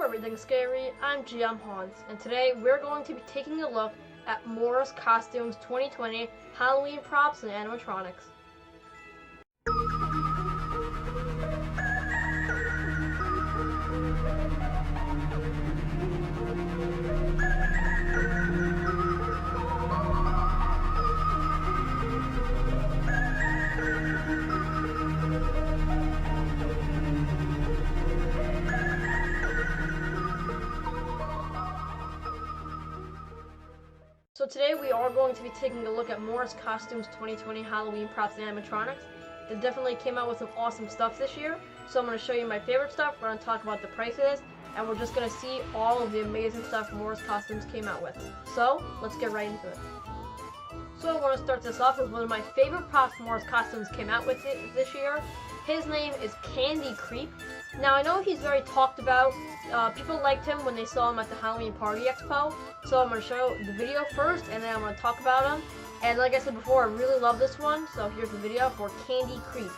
everything scary, I'm GMHaunts, and today we're going to be taking a look at Morris Costumes 2020 Halloween props and animatronics. So today we are going to be taking a look at Morris Costumes 2020 Halloween props and animatronics. They definitely came out with some awesome stuff this year. So I'm going to show you my favorite stuff, we're going to talk about the prices, and we're just going to see all of the amazing stuff Morris Costumes came out with. So let's get right into it. So I want to start this off with one of my favorite props Morris Costumes came out with this year. His name is Candy Creep. Now I know he's very talked about. People liked him when they saw him at the Halloween Party Expo. So I'm going to show the video first and then I'm going to talk about him. And like I said before, I really love this one. So here's the video for Candy Creep.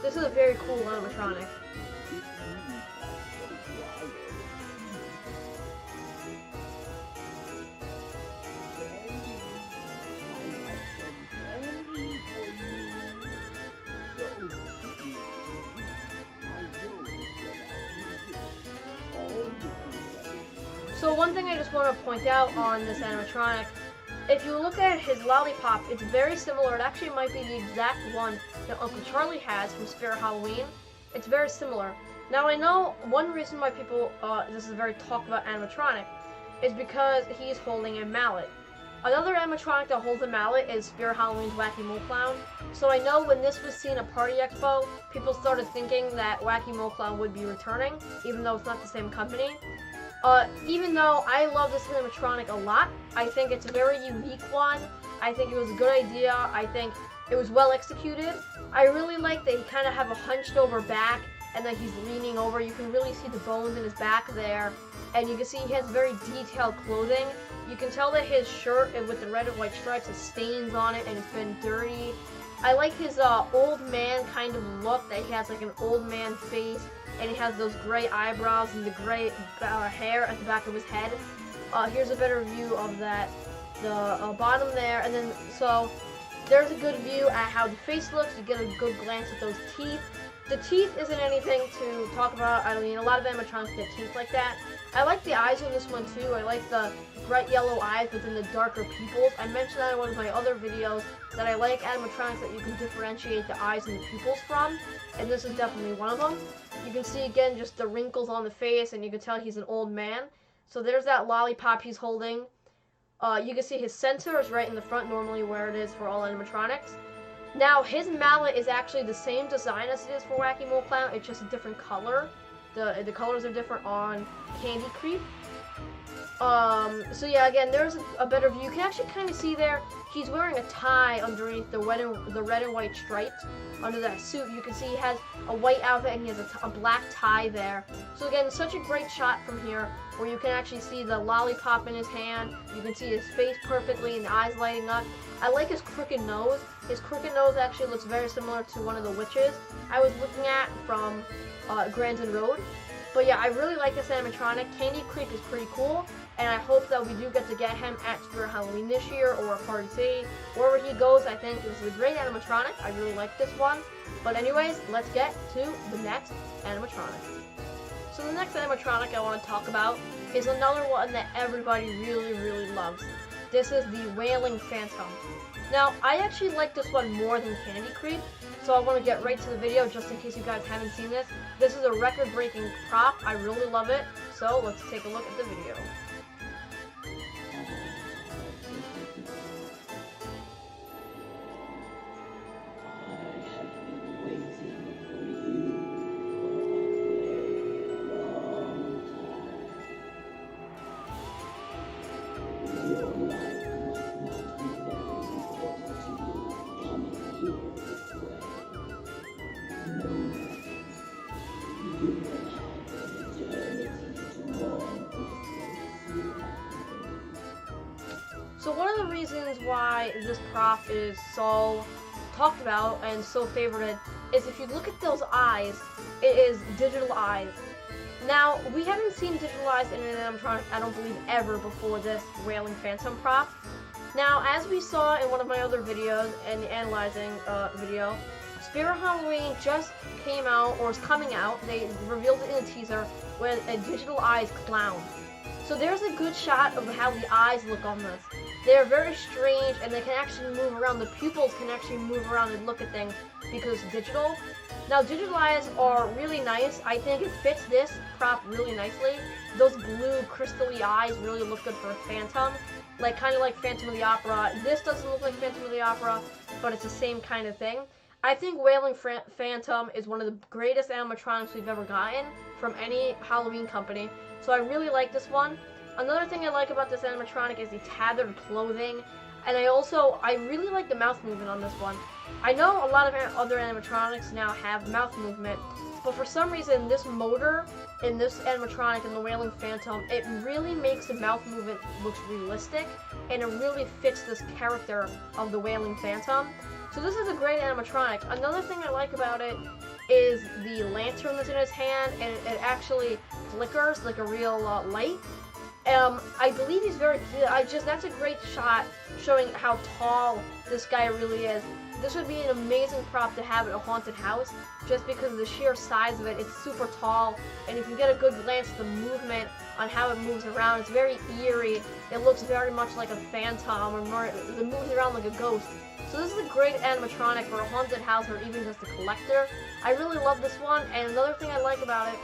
This is a very cool animatronic. So one thing I just want to point out on this animatronic, if you look at his lollipop, it's very similar. It actually might be the exact one that Uncle Charlie has from Spirit Halloween. It's very similar. Now I know one reason why people, this is a very talked about animatronic, is because he's holding a mallet. Another animatronic that holds a mallet is Spirit Halloween's Wacky Mole Clown. So I know when this was seen at Party Expo, people started thinking that Wacky Mole Clown would be returning, even though it's not the same company. Even though I love this animatronic a lot, I think it's a very unique one. I think it was a good idea. I think it was well executed. I really like that he kind of have a hunched over back and that he's leaning over. You can really see the bones in his back there. And you can see he has very detailed clothing. You can tell that his shirt with the red and white stripes has stains on it and it's been dirty. I like his old man kind of look, that he has like an old man face. And he has those gray eyebrows and the gray hair at the back of his head. Here's a better view of that, the bottom there, and then so there's a good view at how the face looks. You get a good glance at those teeth. The teeth isn't anything to talk about. I mean, a lot of animatronics get teeth like that. I like the eyes on this one too. I like the bright yellow eyes within the darker pupils. I mentioned that in one of my other videos that I like animatronics that you can differentiate the eyes and the pupils from, and this is definitely one of them. You can see again just the wrinkles on the face, and you can tell he's an old man. So there's that lollipop he's holding. You can see his sensor is right in the front, normally where it is for all animatronics. Now his mallet is actually the same design as it is for Wacky Mole Clown, it's just a different color. The colors are different on Candy Creep. So yeah, again, there's a better view. You can actually kind of see there, he's wearing a tie underneath the red and white stripes under that suit. You can see he has a white outfit and he has a black tie there. So again, such a great shot from here where you can actually see the lollipop in his hand. You can see his face perfectly and the eyes lighting up. I like his crooked nose. His crooked nose actually looks very similar to one of the witches I was looking at from Grandin Road. But yeah, I really like this animatronic. Candy Creep is pretty cool, and I hope that we do get to get him at Spirit Halloween this year or Party City. Wherever he goes, I think this is a great animatronic. I really like this one. But anyways, let's get to the next animatronic. So the next animatronic I want to talk about is another one that everybody really loves. This is the Wailing Phantom. Now, I actually like this one more than Candy Creep, so I want to get right to the video just in case you guys haven't seen this. This is a record-breaking prop. I really love it, so let's take a look at the video. reasons why this prop is so talked about and so favorited is if you look at those eyes, it is digital eyes. Now, we haven't seen digital eyes in an animatronic, I don't believe, ever before this Wailing Phantom prop. Now, as we saw in one of my other videos, in the analyzing video, Spirit Halloween just came out, or is coming out, they revealed it in a teaser, with a digital eyes clown. So there's a good shot of how the eyes look on this. They're very strange, and they can actually move around. The pupils can actually move around and look at things because it's digital. Now, digital eyes are really nice. I think it fits this prop really nicely. Those blue crystal-y eyes really look good for a Phantom. Like, kind of like Phantom of the Opera. This doesn't look like Phantom of the Opera, but it's the same kind of thing. I think Wailing Phantom is one of the greatest animatronics we've ever gotten from any Halloween company. So I really like this one. Another thing I like about this animatronic is the tethered clothing. And I really like the mouth movement on this one. I know a lot of other animatronics now have mouth movement, but for some reason this motor in this animatronic in the Wailing Phantom, it really makes the mouth movement look realistic, and it really fits this character of the Wailing Phantom. So this is a great animatronic. Another thing I like about it is the lantern that's in his hand, and it actually flickers like a real light. I believe he's very cute. That's a great shot showing how tall this guy really is. This would be an amazing prop to have at a haunted house, just because of the sheer size of it. It's super tall, and if you get a good glance at the movement on how it moves around, it's very eerie. It looks very much like a phantom, or more, it moves around like a ghost. So this is a great animatronic for a haunted house or even just a collector. I really love this one, and another thing I like about it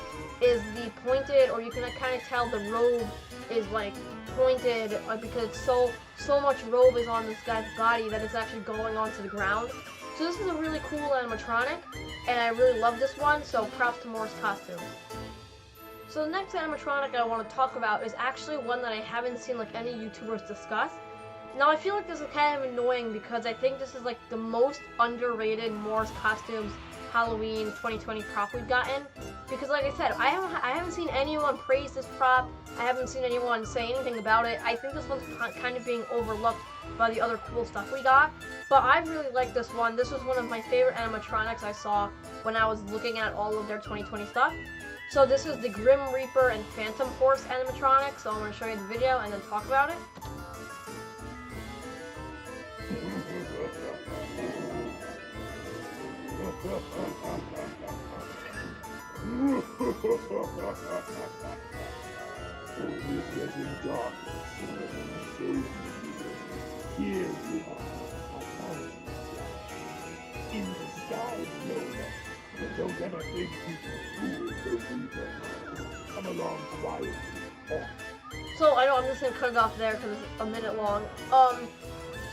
is the pointed, or you can kind of tell the robe is like pointed because so much robe is on this guy's body that it's actually going onto the ground. So this is a really cool animatronic, and I really love this one, so props to Morris Costumes. So the next animatronic I want to talk about is actually one that I haven't seen like any YouTubers discuss. Now I feel like this is kind of annoying because I think this is like the most underrated Morris Costumes Halloween 2020 prop we've gotten, because like I said, I haven't seen anyone praise this prop. I haven't seen anyone say anything about it. I think this one's kind of being overlooked by the other cool stuff we got, but I really like this one. This was one of my favorite animatronics I saw when I was looking at all of their 2020 stuff. So this is the Grim Reaper and Phantom Horse animatronic, so I'm going to show you the video and then talk about it. It's getting dark. So here we are. I found you. In the sky, no less. But don't ever think you can fool the Reaper. Come along quietly. So I know I'm just gonna cut it off there because it's a minute long.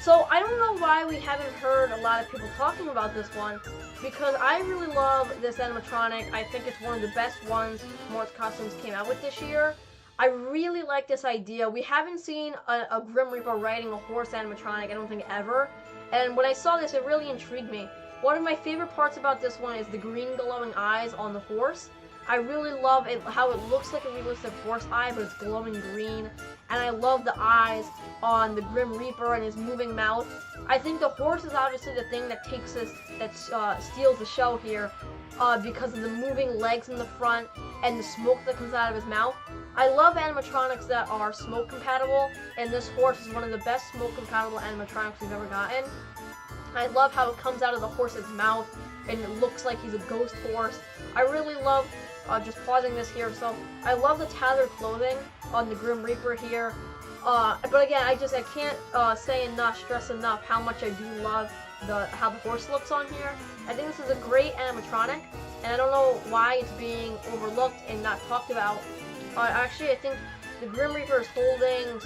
So I don't know why we haven't heard a lot of people talking about this one, because I really love this animatronic. I think it's one of the best ones Morris Costumes came out with this year. I really like this idea. We haven't seen a Grim Reaper riding a horse animatronic, I don't think, ever. And when I saw this, it really intrigued me. One of my favorite parts about this one is the green glowing eyes on the horse. I really love it, how it looks like a realistic horse eye, but it's glowing green. And I love the eyes on the Grim Reaper and his moving mouth. I think the horse is obviously the thing that takes us, steals the show here, because of the moving legs in the front and the smoke that comes out of his mouth. I love animatronics that are smoke compatible, and this horse is one of the best smoke compatible animatronics we've ever gotten. I love how it comes out of the horse's mouth and it looks like he's a ghost horse. I really love, just pausing this here, so I love the tethered clothing on the Grim Reaper here. But again, I can't stress enough how much I do love how the horse looks on here. I think this is a great animatronic, and I don't know why it's being overlooked and not talked about. Actually, I think the Grim Reaper is holding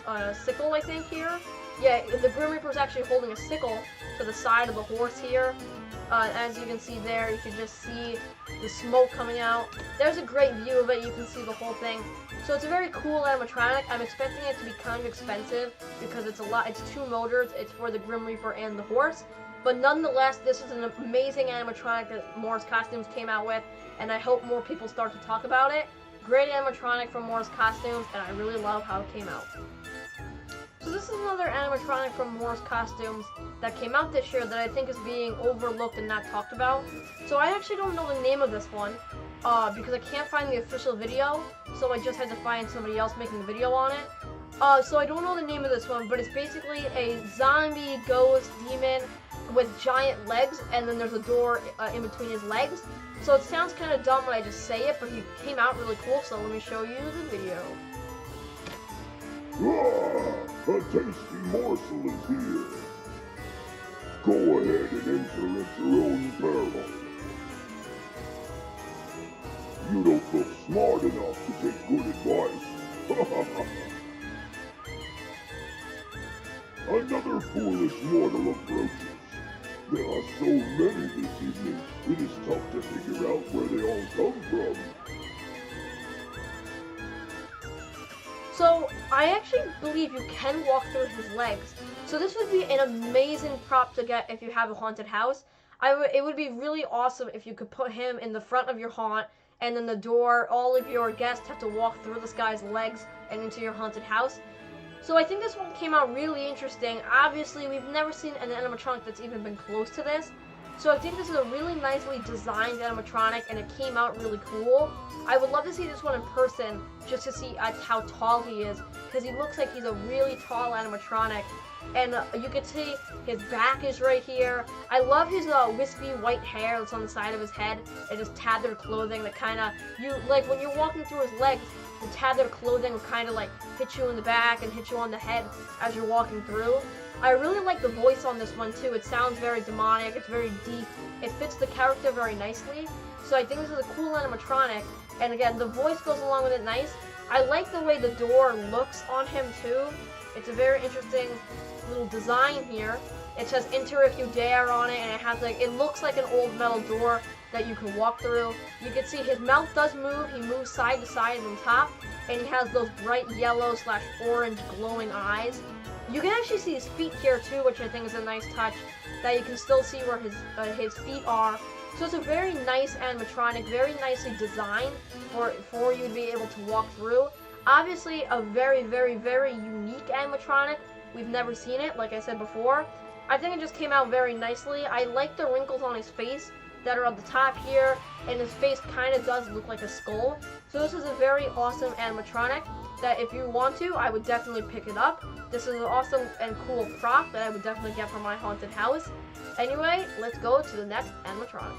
a sickle, I think, here. Yeah, the Grim Reaper is actually holding a sickle to the side of the horse here. As you can see there, you can just see the smoke coming out. There's a great view of it, you can see the whole thing. So it's a very cool animatronic. I'm expecting it to be kind of expensive because it's two motors, it's for the Grim Reaper and the horse. But nonetheless, this is an amazing animatronic that Morris Costumes came out with, and I hope more people start to talk about it. Great animatronic from Morris Costumes, and I really love how it came out. So this is another animatronic from Morris Costumes that came out this year that I think is being overlooked and not talked about. So I actually don't know the name of this one because I can't find the official video, so I just had to find somebody else making a video on it. So I don't know the name of this one, but it's basically a zombie ghost demon with giant legs, and then there's a door in between his legs. So it sounds kind of dumb when I just say it, but he came out really cool, so let me show you the video. Ah, a tasty morsel is here. Go ahead and enter at your own peril. You don't look smart enough to take good advice. Another foolish mortal approaches. There are so many this evening, it is tough to figure out where they all come from. So, I actually believe you can walk through his legs. So this would be an amazing prop to get if you have a haunted house. It would be really awesome if you could put him in the front of your haunt, and then the door, all of your guests have to walk through this guy's legs and into your haunted house. So I think this one came out really interesting. Obviously, we've never seen an animatronic that's even been close to this. So I think this is a really nicely designed animatronic, and it came out really cool. I would love to see this one in person, just to see how tall he is, because he looks like he's a really tall animatronic. And you can see his back is right here. I love his wispy white hair that's on the side of his head, and his tattered clothing that kind of, like when you're walking through his legs, the tattered clothing will kind of like hit you in the back and hit you on the head as you're walking through. I really like the voice on this one too. It sounds very demonic, it's very deep. It fits the character very nicely. So I think this is a cool animatronic. And again, the voice goes along with it nice. I like the way the door looks on him too. It's a very interesting little design here. It says enter if you dare on it, and it has like, it looks like an old metal door that you can walk through. You can see his mouth does move. He moves side to side on top, and he has those bright yellow / orange glowing eyes. You can actually see his feet here too, which I think is a nice touch, that you can still see where his feet are. So it's a very nice animatronic, very nicely designed for you to be able to walk through. Obviously a very, very, very unique animatronic. We've never seen it, like I said before. I think it just came out very nicely. I like the wrinkles on his face that are at the top here, and his face kind of does look like a skull. So this is a very awesome animatronic that if you want to, I would definitely pick it up. This is an awesome and cool prop that I would definitely get for my haunted house. Anyway, let's go to the next animatronic.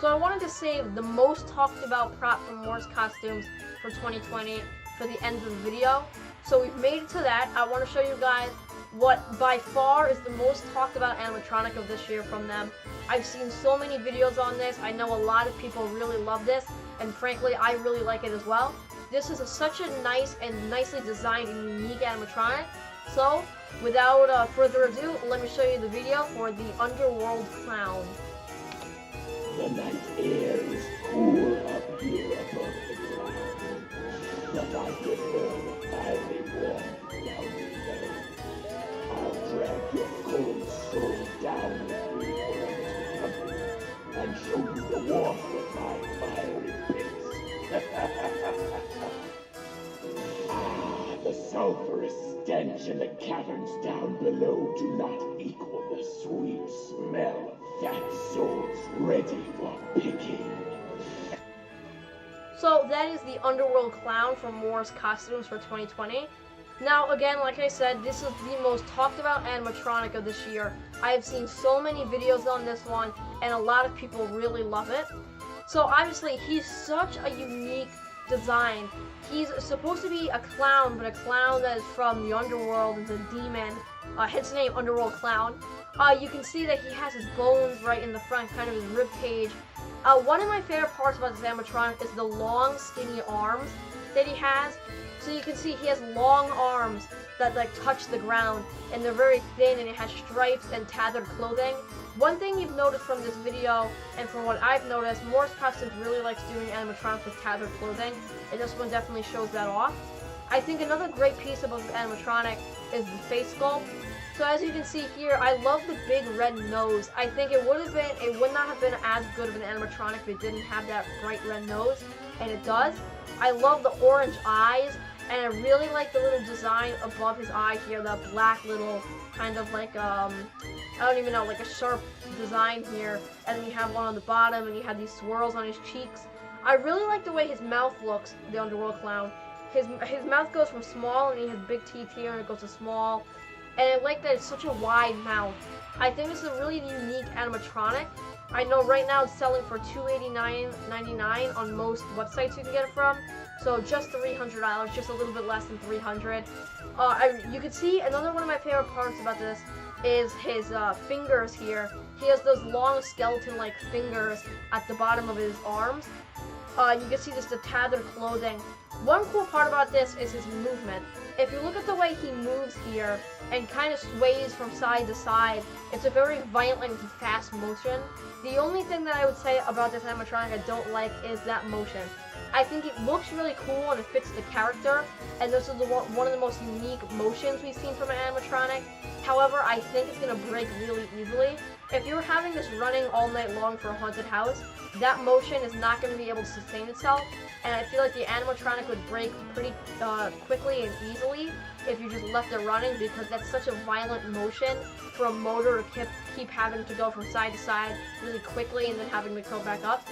So I wanted to save the most talked about prop from Morris Costumes for 2020 for the end of the video. So we've made it to that. I want to show you guys what by far is the most talked about animatronic of this year from them. I've seen so many videos on this. I know a lot of people really love this, and frankly, I really like it as well. This is such a nice and nicely designed and unique animatronic. So, without further ado, let me show you the video for the Underworld Clown. The night air is cool up here above the ground. The vibrant earth finally warm down below. I'll drag your cold soul down with me forever and show you the warmth of my fiery pits. The sulphurous stench in the caverns down below do not equal the sweet smell of fat souls ready for picking. So that is the Underworld Clown from Morris Costumes for 2020. Now again, like I said, this is the most talked about animatronic of this year. I have seen so many videos on this one, and a lot of people really love it. So obviously, he's such a unique design. He's supposed to be a clown, but a clown that is from the underworld, is a demon. Hence the name Underworld Clown. You can see that he has his bones right in the front, kind of his rib cage. One of my favorite parts about this animatronic is the long, skinny arms that he has. So you can see he has long arms that like touch the ground, and they're very thin, and it has stripes and tattered clothing. One thing you've noticed from this video, and from what I've noticed, Morris Costumes really likes doing animatronics with tattered clothing, and this one definitely shows that off. I think another great piece about this animatronic is the face sculpt. So as you can see here, I love the big red nose. I think it would not have been as good of an animatronic if it didn't have that bright red nose, and it does. I love the orange eyes, And I really like the little design above his eye here, that black little kind of like, I don't even know, like a sharp design here. And then you have one on the bottom, and you have these swirls on his cheeks. I really like the way his mouth looks, the Underworld Clown. His mouth goes from small, and he has big teeth here, and it goes to small. And I like that it's such a wide mouth. I think this is a really unique animatronic. I know right now it's selling for $289.99 on most websites you can get it from. So just $300, just a little bit less than $300. You can see another one of my favorite parts about this is his fingers here. He has those long skeleton-like fingers at the bottom of his arms. You can see just the tattered clothing. One cool part about this is his movement. If you look at the way he moves here and kind of sways from side to side, it's a very violent and fast motion. The only thing that I would say about this animatronic I don't like is that motion. I think it looks really cool and it fits the character, and this is one of the most unique motions we've seen from an animatronic. However, I think it's going to break really easily. If you're having this running all night long for a haunted house, that motion is not going to be able to sustain itself, and I feel like the animatronic would break pretty quickly and easily if you just left it running, because that's such a violent motion for a motor to keep having to go from side to side really quickly and then having to go back up.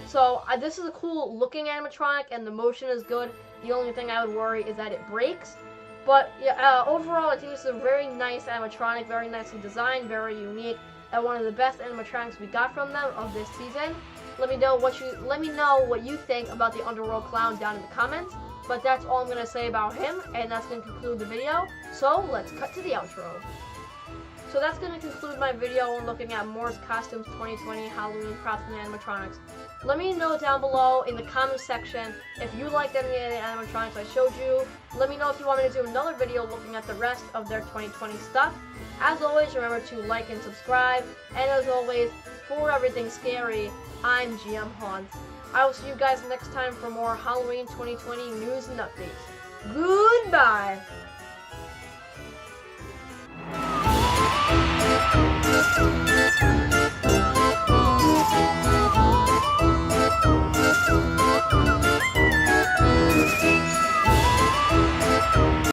So this is a cool looking animatronic, and the motion is good. The only thing I would worry is that it breaks. But yeah, overall, I think this is a very nice animatronic, very nicely designed, very unique, and one of the best animatronics we got from them of this season. Let me know what you think about the Underworld Clown down in the comments. But that's all I'm gonna say about him, and that's gonna conclude the video. So let's cut to the outro. So that's going to conclude my video on looking at Moore's Costumes 2020 Halloween props and animatronics. Let me know down below in the comment section if you liked any of the animatronics I showed you. Let me know if you want me to do another video looking at the rest of their 2020 stuff. As always, remember to like and subscribe. And as always, for everything scary, I'm GMHaunts. I will see you guys next time for more Halloween 2020 news and updates. Goodbye!